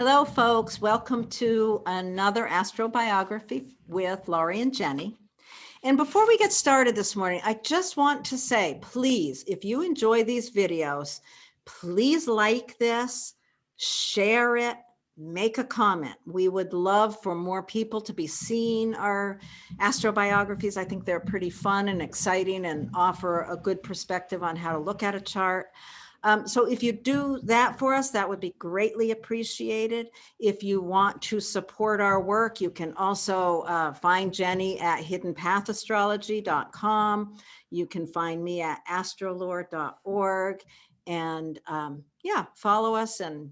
Hello, folks. Welcome to another astrobiography with Laurie and Jenny. And before we get started this morning, I just want to say, please, if you enjoy these videos, please like this, share it, make a comment. We would love for more people to be seeing our astrobiographies. I think they're pretty fun and exciting and offer a good perspective on how to look at a chart. So if you do that for us, that would be greatly appreciated. If you want to support our work, you can also find Jenny at hiddenpathastrology.com. You can find me at astrolore.org. And yeah, follow us, and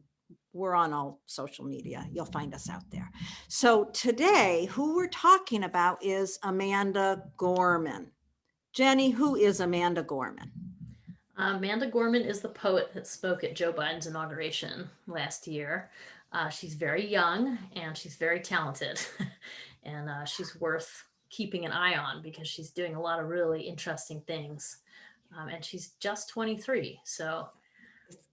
we're on all social media. You'll find us out there. So today, who we're talking about is Amanda Gorman. Jenny, who is Amanda Gorman? Amanda Gorman is the poet that spoke at Joe Biden's inauguration last year. She's very young and she's very talented, and she's worth keeping an eye on because she's doing a lot of really interesting things. And she's just 23. So,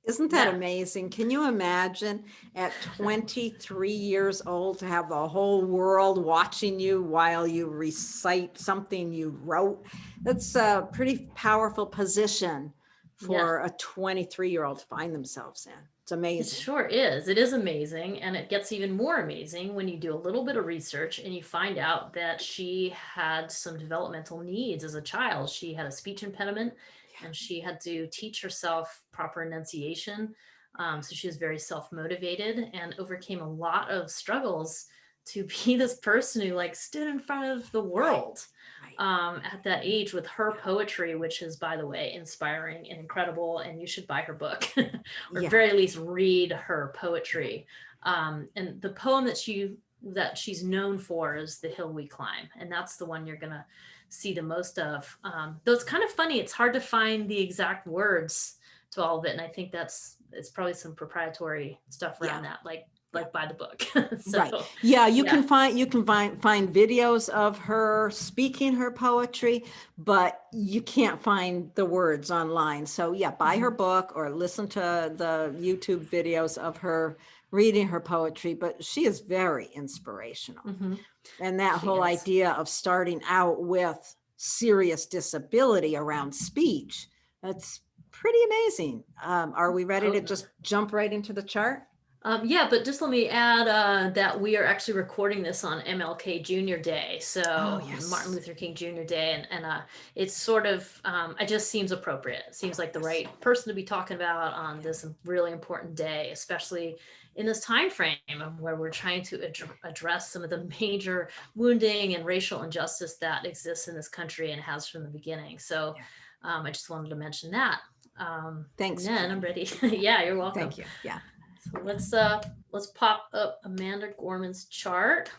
Isn't that amazing? Can you imagine at 23 years old to have the whole world watching you while you recite something you wrote? That's a pretty powerful position for a 23-year-old to find themselves in. It's amazing. It sure is. It is amazing. And it gets even more amazing when you do a little bit of research and you find out that she had some developmental needs as a child. She had a speech impediment and she had to teach herself proper enunciation. So she was very self-motivated and overcame a lot of struggles to be this person who stood in front of the world. At that age with her poetry, which is, by the way, inspiring and incredible, and you should buy her book or at very least read her poetry. And the poem that she's known for is The Hill We Climb, and that's the one you're gonna see the most of. Though it's kind of funny, it's hard to find the exact words to all of it, and I think it's probably some proprietary stuff around that, like buy the book. So, right. Yeah, you can find videos of her speaking her poetry, but you can't find the words online. So yeah, buy her book or listen to the YouTube videos of her reading her poetry, but she is very inspirational. And that whole idea of starting out with serious disability around speech, that's pretty amazing. Are we ready to just jump right into the chart? Yeah, but just let me add that we are actually recording this on MLK Jr. Day, so Martin Luther King Jr. Day, and it's sort of, it just seems appropriate. It seems like the right person to be talking about on this really important day, especially in this time frame where we're trying to address some of the major wounding and racial injustice that exists in this country and has from the beginning. So I just wanted to mention that. Thanks. And then I'm ready. Yeah, you're welcome. Thank you. Yeah. So let's pop up Amanda Gorman's chart.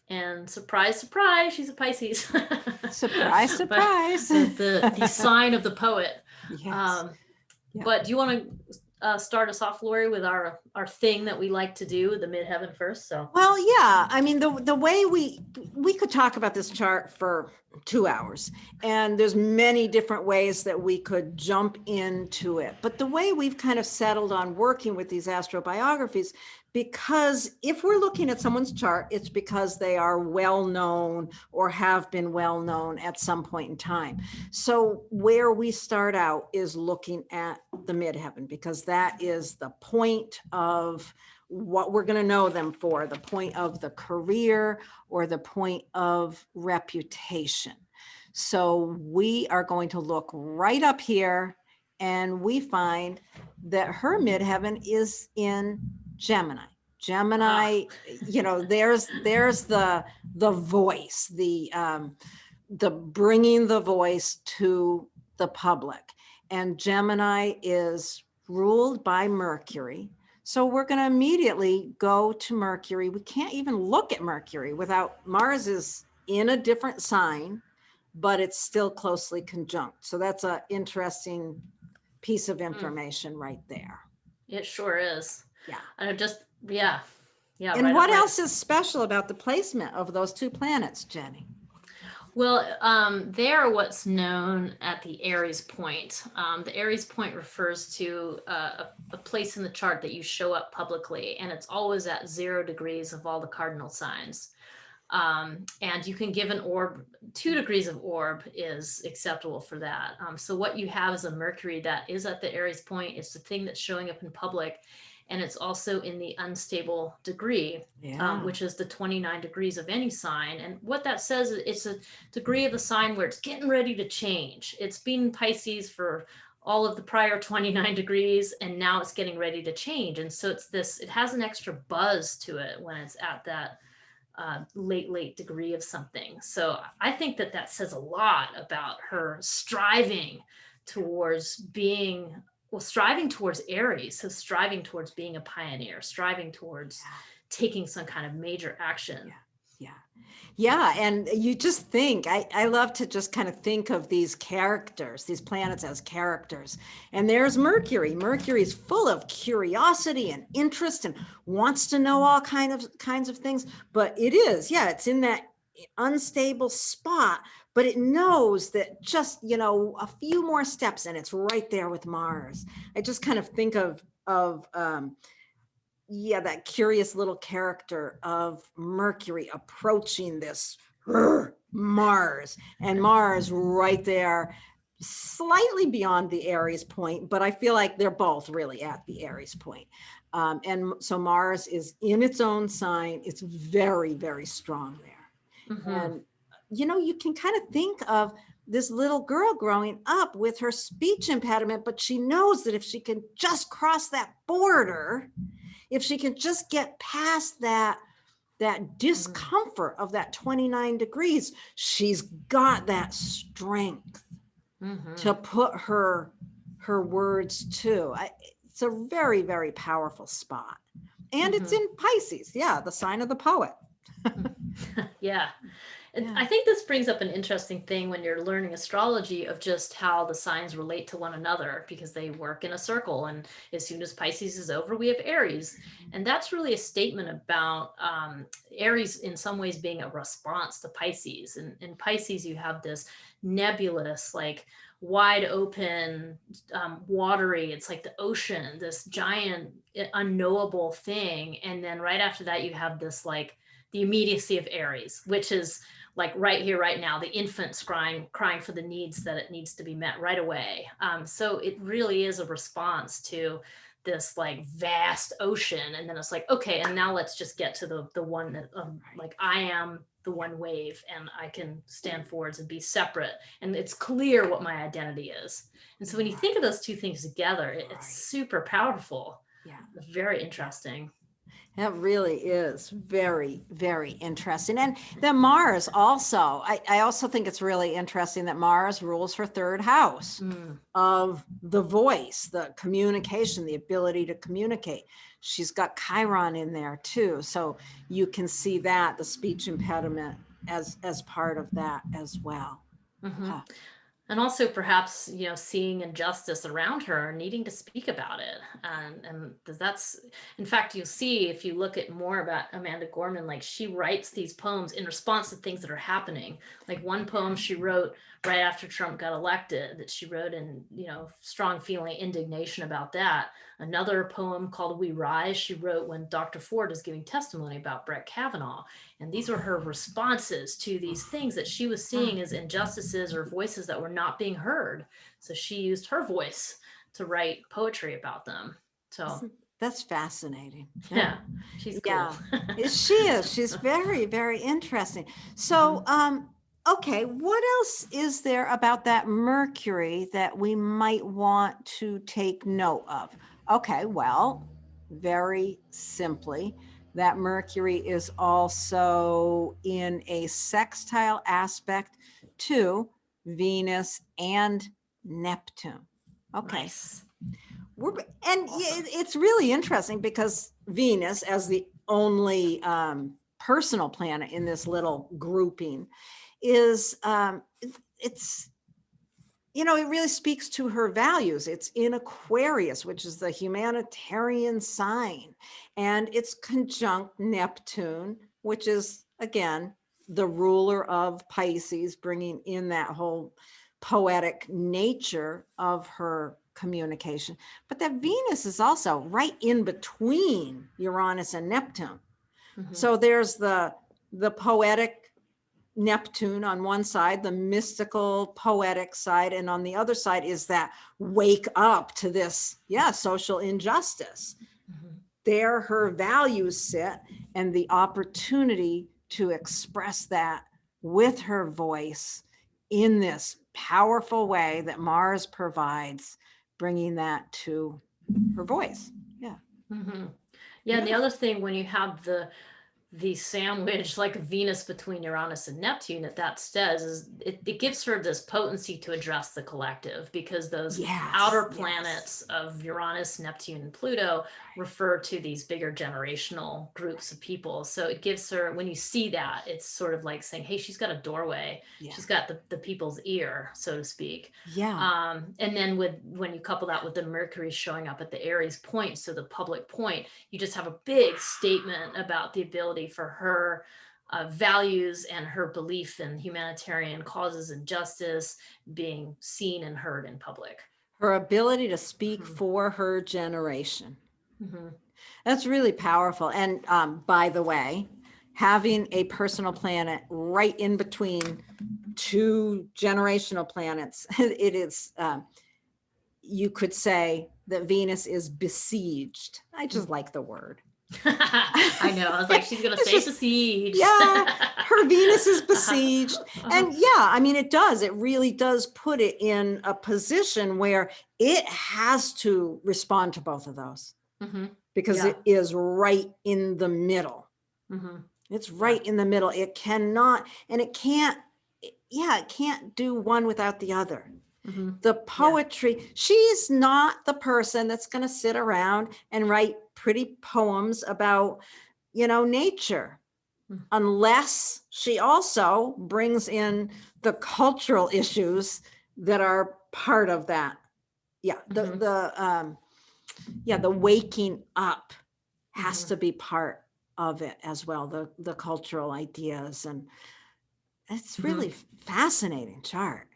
And surprise, surprise, she's a Pisces. Surprise, surprise. the sign of the poet. Yes. But do you want to start us off, Lori, with our thing that we like to do, the midheaven first? So. Well, yeah. I mean, the way we could talk about this chart for 2 hours, and there's many different ways that we could jump into it. But the way we've kind of settled on working with these astrobiographies, because if we're looking at someone's chart, it's because they are well known or have been well known at some point in time. So where we start out is looking at the midheaven, because that is the point of what we're going to know them for, the point of the career or the point of reputation. So we are going to look right up here, and we find that her midheaven is in Gemini. Gemini, you know, there's the voice, the bringing the voice to the public. And Gemini is ruled by Mercury. So we're going to immediately go to Mercury. We can't even look at Mercury without, Mars is in a different sign, but it's still closely conjunct. So that's an interesting piece of information right there. It sure is. Yeah. And yeah. And what else is special about the placement of those two planets, Jenny? Well, they are what's known at the Aries Point. The Aries Point refers to a place in the chart that you show up publicly, and it's always at 0 degrees of all the cardinal signs. And you can give an orb, 2 degrees of orb is acceptable for that. So what you have is a Mercury that is at the Aries Point. It's the thing that's showing up in public. And it's also in the unstable degree, which is the 29 degrees of any sign. And what that says is it's a degree of the sign where it's getting ready to change. It's been Pisces for all of the prior 29 degrees, and now it's getting ready to change. And so it has an extra buzz to it when it's at that late degree of something. So I think that says a lot about her striving towards being, well, striving towards Aries. So striving towards being a pioneer, striving towards taking some kind of major action. Yeah. And you just think, I love to just kind of think of these characters, these planets as characters. And there's Mercury. Mercury is full of curiosity and interest and wants to know all kinds of things. But it's in that unstable spot, but it knows that just, a few more steps and it's right there with Mars. I just kind of think of that curious little character of Mercury approaching this Mars, and Mars right there, slightly beyond the Aries point, but I feel like they're both really at the Aries point. And so Mars is in its own sign. It's very, very strong there. Mm-hmm. And, you can kind of think of this little girl growing up with her speech impediment, but she knows that if she can just cross that border, if she can just get past that discomfort of that 29 degrees, she's got that strength to put her words to. It's a very, very powerful spot. And it's in Pisces. Yeah, the sign of the poet. Yeah. I think this brings up an interesting thing when you're learning astrology of just how the signs relate to one another, because they work in a circle. And as soon as Pisces is over, we have Aries. And that's really a statement about Aries in some ways being a response to Pisces. And in Pisces, you have this nebulous, like wide open, watery, it's like the ocean, this giant unknowable thing. And then right after that, you have this like the immediacy of Aries, which is like right here, right now, the infant's crying for the needs that it needs to be met right away. So it really is a response to this like vast ocean. And then it's like, okay, and now let's just get to the one that like I am the one wave and I can stand forwards and be separate. And it's clear what my identity is. And so when you think of those two things together, it's super powerful. Yeah. Very interesting. That really is very, very interesting. And then Mars also, I also think it's really interesting that Mars rules her third house of the voice, the communication, the ability to communicate. She's got Chiron in there too. So you can see that, the speech impediment as part of that as well. And also perhaps, seeing injustice around her, needing to speak about it. And that's, in fact, you'll see if you look at more about Amanda Gorman, like she writes these poems in response to things that are happening. Like one poem she wrote right after Trump got elected that she wrote in, strong feeling indignation about that. Another poem called We Rise, she wrote when Dr. Ford was giving testimony about Brett Kavanaugh. And these were her responses to these things that she was seeing as injustices or voices that were not being heard. So she used her voice to write poetry about them. So that's fascinating. Yeah, she's cool. Yeah, she is. She's very, very interesting. So, okay, what else is there about that Mercury that we might want to take note of? Okay, well, very simply, that Mercury is also in a sextile aspect to Venus and Neptune. Okay. Nice. It's really interesting because Venus, as the only personal planet in this little grouping, is it really speaks to her values. It's in Aquarius, which is the humanitarian sign, and it's conjunct Neptune, which is again the ruler of Pisces, bringing in that whole poetic nature of her communication. But that Venus is also right in between Uranus and Neptune. So there's the poetic Neptune on one side, the mystical poetic side, and on the other side is that wake up to this, social injustice. There her values sit, and the opportunity to express that with her voice in this powerful way that Mars provides, bringing that to her voice. Yeah. Yeah, and the other thing, when you have the sandwich like Venus between Uranus and Neptune, that says is it gives her this potency to address the collective, because those outer planets of Uranus, Neptune, and Pluto refer to these bigger generational groups of people. So it gives her, when you see that, it's sort of like saying, hey, she's got a doorway. She's got the people's ear, so to speak. And then when you couple that with the Mercury showing up at the Aries point, so the public point, you just have a big statement about the ability for her values and her belief in humanitarian causes and justice being seen and heard in public. Her ability to speak for her generation. That's really powerful. And by the way, having a personal planet right in between two generational planets, it is, you could say that Venus is besieged. I just like the word. I know. I was like, she's going to say besieged. Yeah, her Venus is besieged. And I mean, it does. It really does put it in a position where it has to respond to both of those, because it is right in the middle. It's right in the middle. It cannot, and it can't, it can't do one without the other. The poetry, she's not the person that's going to sit around and write pretty poems about, nature, unless she also brings in the cultural issues that are part of that. The waking up has to be part of it as well, the cultural ideas. And it's really fascinating chart.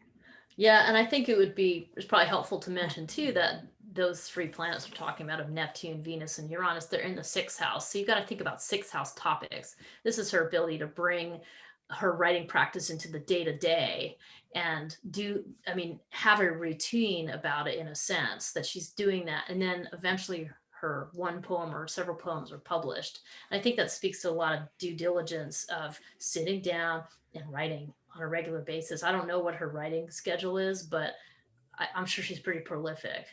Yeah, and I think it's probably helpful to mention too that those three planets we're talking about, of Neptune, Venus, and Uranus, they're in the 6th house. So you've got to think about 6th house topics. This is her ability to bring her writing practice into the day-to-day and have a routine about it, in a sense that she's doing that. And then eventually her one poem or several poems are published. And I think that speaks to a lot of due diligence of sitting down and writing on a regular basis. I don't know what her writing schedule is, but I'm sure she's pretty prolific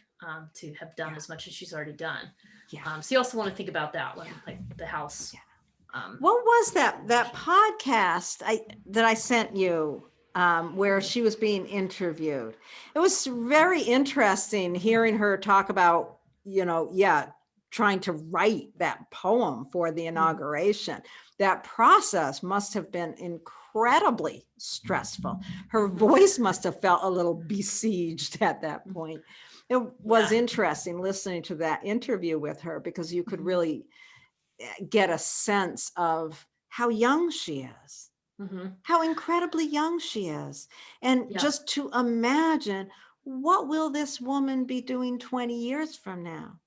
to have done as much as she's already done. So you also want to think about that one, like the house. What was that podcast that I sent you, where she was being interviewed? It was very interesting hearing her talk about, trying to write that poem for the inauguration. That process must have been incredibly stressful. Her voice must have felt a little besieged at that point. It was interesting listening to that interview with her, because you could really get a sense of how young she is, how incredibly young she is. And just to imagine, what will this woman be doing 20 years from now?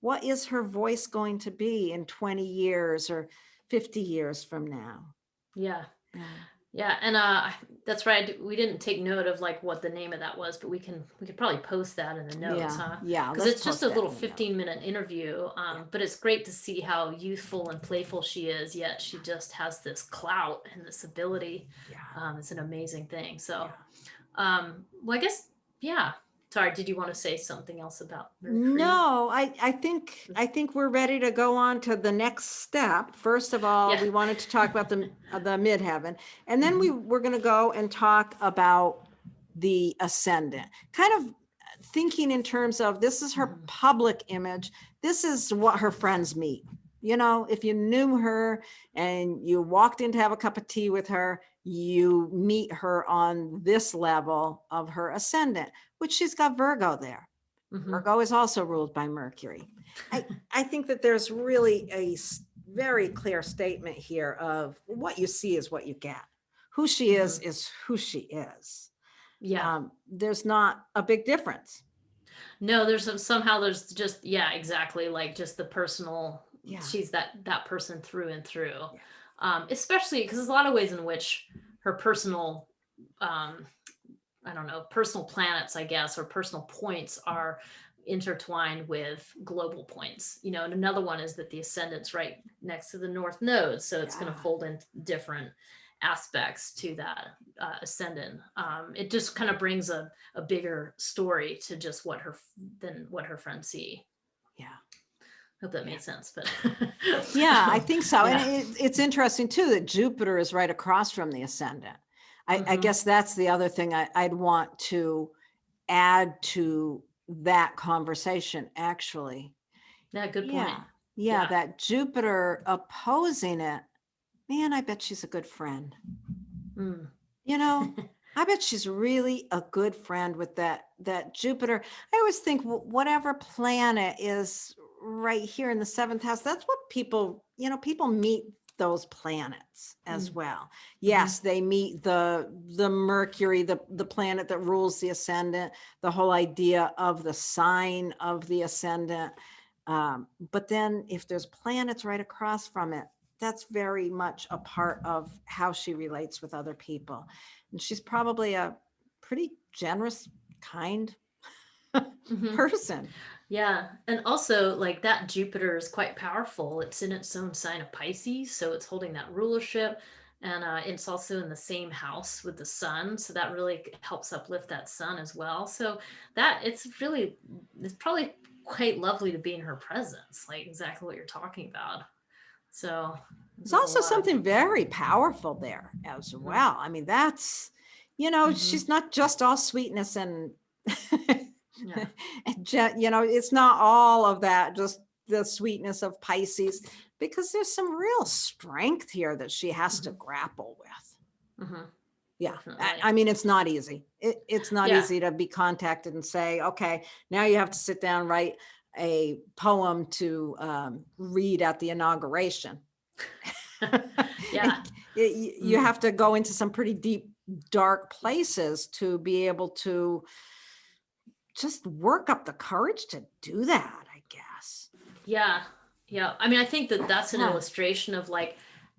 What is her voice going to be in 20 years or 50 years from now? Yeah, and that's right. We didn't take note of like what the name of that was, but we could probably post that in the notes, because it's just a little 15-minute interview. But it's great to see how youthful and playful she is, yet she just has this clout and this ability. It's an amazing thing. So, well, I guess, Sorry, did you want to say something else about Mercury? No, I think we're ready to go on to the next step. First of all, we wanted to talk about the midheaven, and then we're going to go and talk about the ascendant. Kind of thinking in terms of, this is her public image. This is what her friends meet. If you knew her and you walked in to have a cup of tea with her, you meet her on this level of her ascendant, which she's got Virgo there. Virgo is also ruled by Mercury. I think that there's really a very clear statement here of what you see is what you get. who she is who she is. Yeah. There's not a big difference. No, somehow there's just, yeah, exactly, like just the personal. Yeah. She's that person through and through. Yeah. Especially because there's a lot of ways in which her personal, um, I don't know, personal planets, I guess, or personal points are intertwined with global points. And another one is that the ascendant's right next to the north node, so it's going to Yeah. fold in different aspects to that ascendant. It just kind of brings a bigger story to just what her friends see. Yeah. Hope that made sense, but yeah, I think so. Yeah. And it's interesting too that Jupiter is right across from the ascendant. I guess that's the other thing I'd want to add to that conversation, actually. Yeah, good point. Yeah. Yeah. That Jupiter opposing it, man, I bet she's a good friend. I bet she's really a good friend with that Jupiter. I always think whatever planet is right here in the seventh house, that's what people meet those planets as well. Yes, they meet the Mercury, the planet that rules the ascendant, the whole idea of the sign of the ascendant. But then if there's planets right across from it, that's very much a part of how she relates with other people. And she's probably a pretty generous, kind person. Yeah. And also, like, that Jupiter is quite powerful. It's in its own sign of Pisces, so it's holding that rulership. And it's also in the same house with the sun. So that really helps uplift that sun as well. So it's probably quite lovely to be in her presence, like exactly what you're talking about. So there's also something very powerful there as well. I mean, that's, she's not just all sweetness and, it's not all of that, just the sweetness of Pisces, because there's some real strength here that she has to grapple with. Yeah. I mean, it's not easy. It's not easy to be contacted and say, okay, now you have to sit down, write a poem to read at the inauguration. Yeah. You have to go into some pretty deep, dark places to be able to just work up the courage to do that, I guess. Yeah. Yeah. I mean, I think that's an illustration of like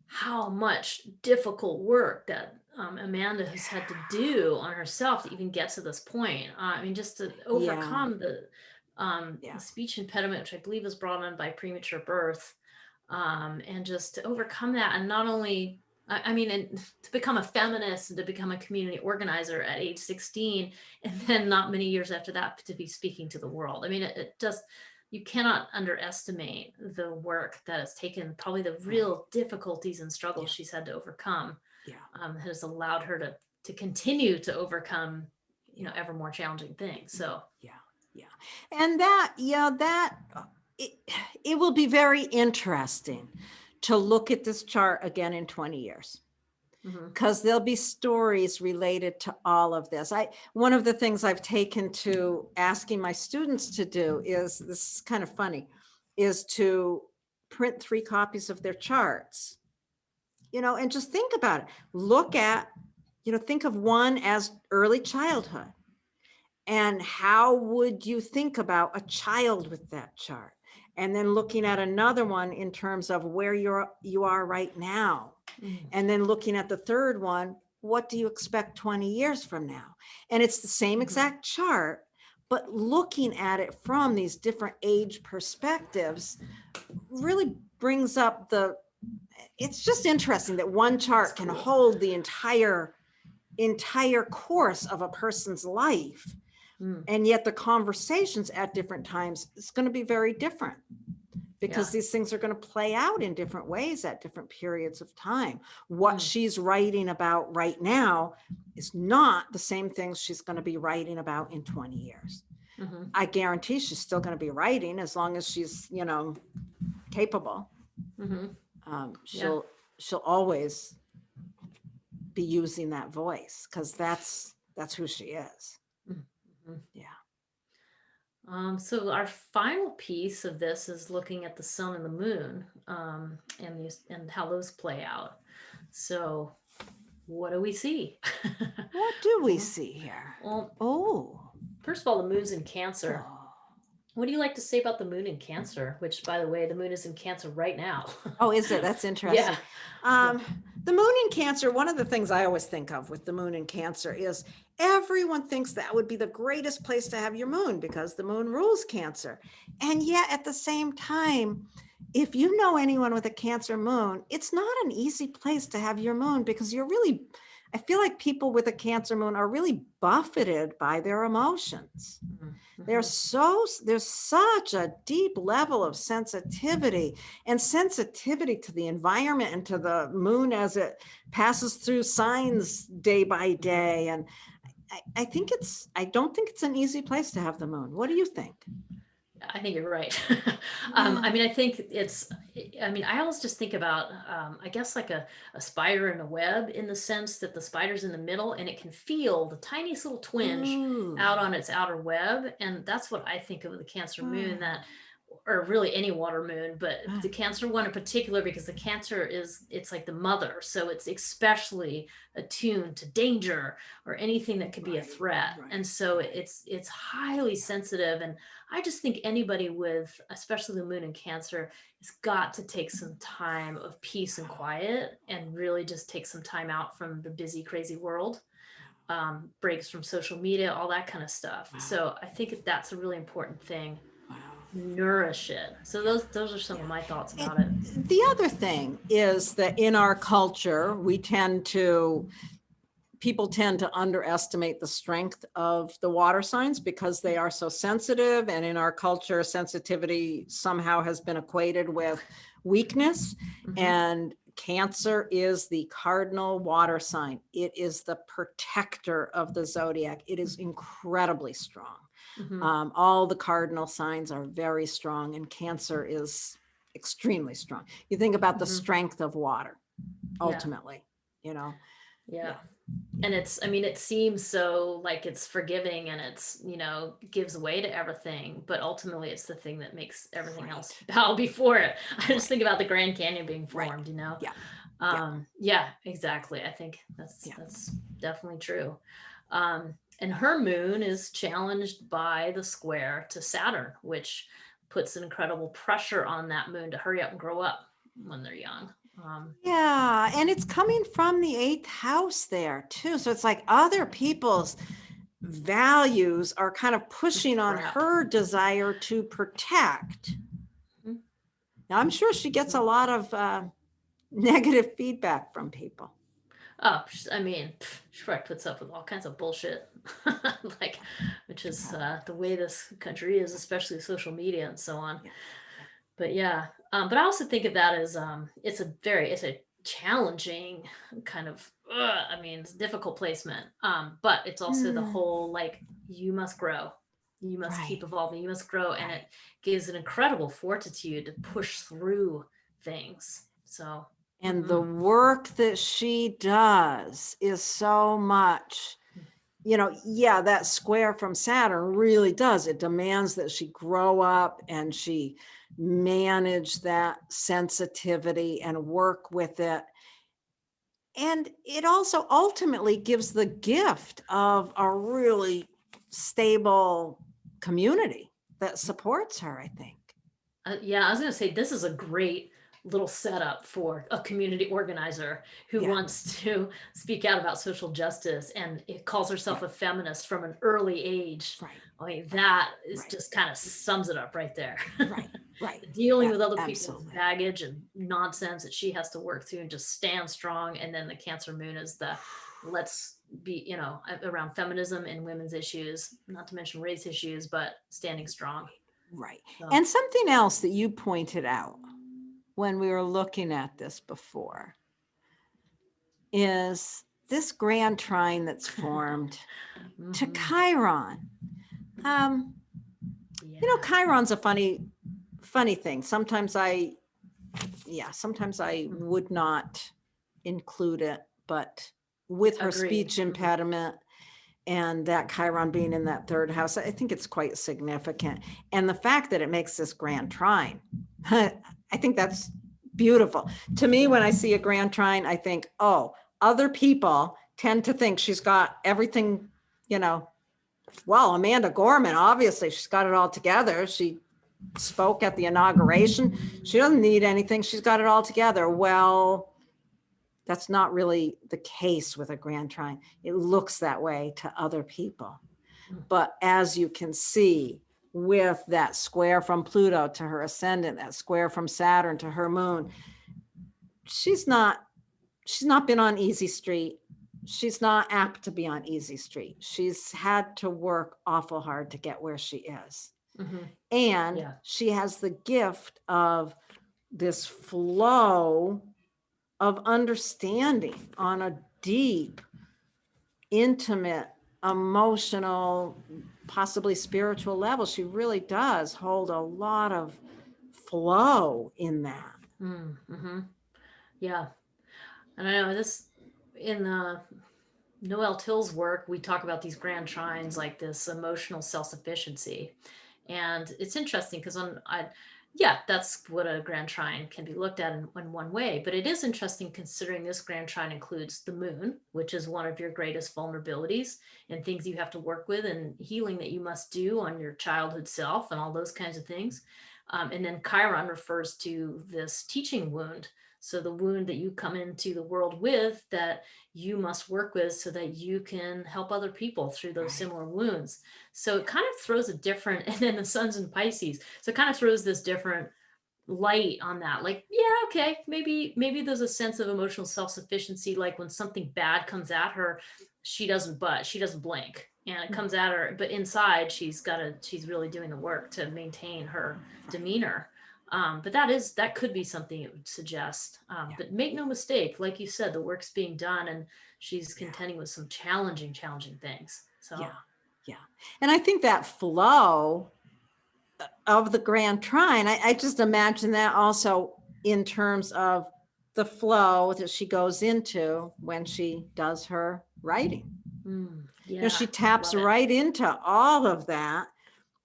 how much difficult work that Amanda has had to do on herself to even get to this point. I mean, just to overcome the speech impediment, which I believe was brought on by premature birth, and just to overcome that, and not only, I mean, and to become a feminist and to become a community organizer at age 16, and then not many years after that to be speaking to the world. I mean, it just, you cannot underestimate the work that has taken, probably the real difficulties and struggles she's had to overcome. Has allowed her to continue to overcome, ever more challenging things. So and that it will be very interesting to look at this chart again in 20 years. Because there'll be stories related to all of this. One of the things I've taken to asking my students to do is, this is kind of funny, is to print 3 copies of their charts, and just think about it. Look at, think of one as early childhood. And how would you think about a child with that chart? And then looking at another one in terms of where you are right now. And then looking at the third one, what do you expect 20 years from now? And it's the same exact chart, but looking at it from these different age perspectives really brings up it's just interesting that one chart can hold the entire course of a person's life. And yet the conversations at different times is going to be very different, because these things are going to play out in different ways at different periods of time. What she's writing about right now is not the same things she's going to be writing about in 20 years. I guarantee she's still going to be writing as long as she's, capable. She'll always be using that voice, because that's who she is. So our final piece of this is looking at the sun and the moon, and how those play out. So what do we see? What do we Well, see here? well, Oh. first of all, the moon's in Cancer. Oh. What do you like to say about the moon in Cancer? Which, by the way, the moon is in Cancer right now. Oh, is it? That's Yeah. interesting. Yeah. The moon in Cancer, one of the things I always think of with the moon in Cancer is everyone thinks that would be the greatest place to have your moon because the moon rules Cancer. And yet at the same time, if you know anyone with a Cancer moon, it's not an easy place to have your moon because I feel like people with a Cancer moon are really buffeted by their emotions. There's such a deep level of sensitivity to the environment and to the moon as it passes through signs day by day. And I don't think it's an easy place to have the moon. What do you think? I think you're right. Yeah. I mean, I always just think about, I guess like a spider in a web, in the sense that the spider's in the middle and it can feel the tiniest little twinge Ooh. out on its outer web. And that's what I think of the Cancer moon, Mm. that, or really any water moon, but Mm. the Cancer one in particular, because the Cancer it's like the mother. So it's especially attuned to danger or anything that could be a Right, threat. right, And so right. it's highly sensitive. And I just think anybody with, especially the moon in Cancer, has got to take some time of peace and quiet and really just take some time out from the busy, crazy world, breaks from social media, all that kind of stuff. Wow. So I think that's a really important thing. Wow. Nourish it. So those are some of my thoughts about it. And the other thing is that in our culture, people tend to underestimate the strength of the water signs because they are so sensitive. And in our culture, sensitivity somehow has been equated with weakness. Mhm. And Cancer is the cardinal water sign. It is the protector of the zodiac. It is incredibly strong. Mhm. All the cardinal signs are very strong, and Cancer is extremely strong. You think about the Mhm. strength of water, Yeah. ultimately, Yeah. Yeah. And it seems so like it's forgiving and it's, gives way to everything, but ultimately it's the thing that makes everything else Right. bow before it. I just Right. think about the Grand Canyon being Right. formed, Yeah. Yeah, exactly. I think that's Yeah. that's definitely true. And her moon is challenged by the square to Saturn, which puts an incredible pressure on that moon to hurry up and grow up when they're young. Yeah, and it's coming from the 8th house there too. So it's like other people's values are kind of pushing on Crap. her desire to protect. Mhm. Now, I'm sure she gets a lot of negative feedback from people. Oh, Shrek puts up with all kinds of bullshit, like, which is the way this country is, especially social media and so on. Yeah. But yeah, but I also think of that as it's a challenging kind of, it's difficult placement. But it's also the Mm, whole like you must grow, you must keep right, evolving, you must grow, and right. it gives an incredible fortitude to push through things. So. And the Mhm. work that she does is so much, yeah, that square from Saturn really does. It demands that she grow up and she manage that sensitivity and work with it. And it also ultimately gives the gift of a really stable community that supports her, I think. Yeah, I was going to say this is a great little setup for a community organizer who Yeah, wants to speak out about social justice and it calls yeah, herself a feminist from an early age. right, I mean, right, that is right, just kind of sums it up right there. right, right. Dealing with other people's Absolutely. baggage and nonsense that she has to work through and just stand strong. And then the Cancer moon is the let's be, around feminism and women's issues, not to mention race issues, but standing strong. Right. So. And something else that you pointed out when we were looking at this before is this grand trine that's formed to Mhm. Chiron. Yeah. Chiron's a funny thing. Sometimes I Mhm. would not include it, but with her Agree. speech Mhm. impediment and that Chiron being in that 3rd house, I think it's quite significant. And the fact that it makes this grand trine, I think that's beautiful. To me, when I see a grand trine, I think, oh, other people tend to think she's got everything, well, Amanda Gorman, obviously she's got it all together. She spoke at the inauguration. She doesn't need anything. She's got it all together. Well, that's not really the case with a grand trine. It looks that way to other people. But as you can see, with that square from Pluto to her ascendant, that square from Saturn to her moon, she's not been on easy street. She's not apt to be on easy street. She's had to work awful hard to get where she is. And she has the gift of this flow of understanding on a deep, intimate, emotional, possibly spiritual level. She really does hold a lot of flow in that. Yeah. And I know this in Noel Till's work, we talk about these grand trines, like this emotional self-sufficiency. And it's interesting because that's what a grand trine can be looked at in one way. But it is interesting considering this grand trine includes the moon, which is one of your greatest vulnerabilities and things you have to work with and healing that you must do on your childhood self and all those kinds of things. And then Chiron refers to this teaching wound. So the wound that you come into the world with that you must work with so that you can help other people through those similar wounds. So it kind of throws a different, and then the sun's in Pisces. So it kind of throws this different light on that. Like, yeah, okay, maybe there's a sense of emotional self-sufficiency. Like when something bad comes at her, she doesn't blink and it comes at her, but inside she's really doing the work to maintain her demeanor. But that could be something it would suggest. But make no mistake, like you said, the work's being done and she's contending with some challenging things. So yeah. And I think that flow of the grand trine, I just imagine that also in terms of the flow that she goes into when she does her writing. She taps right into all of that.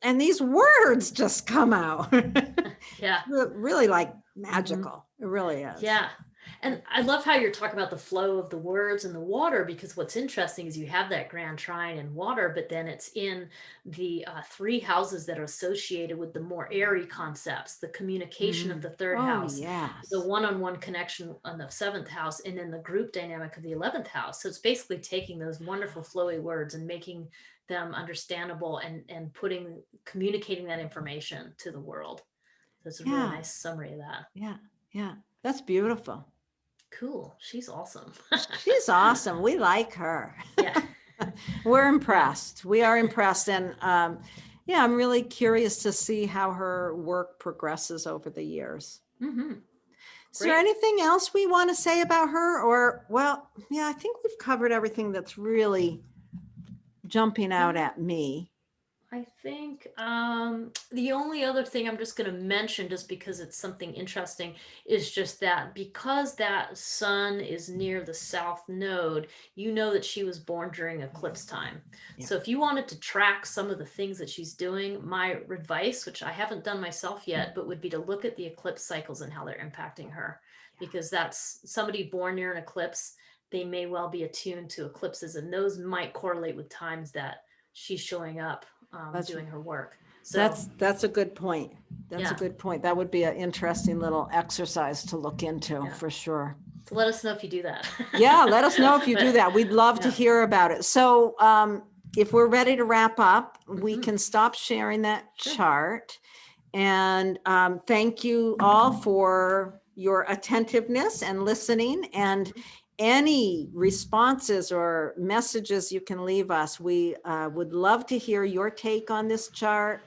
And these words just come out. Really like magical. It really is. Yeah. And I love how you're talking about the flow of the words and the water, because what's interesting is you have that grand trine in water, but then it's in the 3 houses that are associated with the more airy concepts, the communication of the 3rd house, the one-on-one connection on the 7th house, and then the group dynamic of the 11th house. So it's basically taking those wonderful flowy words and making them understandable and communicating that information to the world. So it's a really nice summary of that. Yeah. That's beautiful. Cool. She's awesome. She's awesome. We like her. Yeah. We're impressed. We are impressed. And I'm really curious to see how her work progresses over the years. Is there anything else we want to say about her? Or, I think we've covered everything that's really jumping out at me. I think the only other thing I'm just going to mention, just because it's something interesting, is just that because that sun is near the south node, you know that she was born during eclipse time. So if you wanted to track some of the things that she's doing, my advice, which I haven't done myself yet, but would be to look at the eclipse cycles and how they're impacting her, because that's somebody born near an eclipse. They may well be attuned to eclipses, and those might correlate with times that she's showing up doing her work. So that's a good point. That's a good point. That would be an interesting little exercise to look into for sure. So let us know if you do that. Let us know if you do that. We'd love to hear about it. So if we're ready to wrap up, we can stop sharing that chart. And thank you all for your attentiveness and listening, and any responses or messages you can leave us. We would love to hear your take on this chart.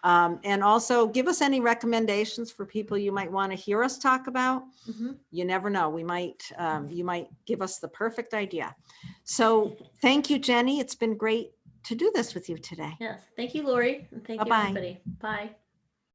And also give us any recommendations for people you might want to hear us talk about. You never know. We might, you might give us the perfect idea. So thank you, Jenny. It's been great to do this with you today. Yes. Thank you, Lori. And thank you, everybody. Bye.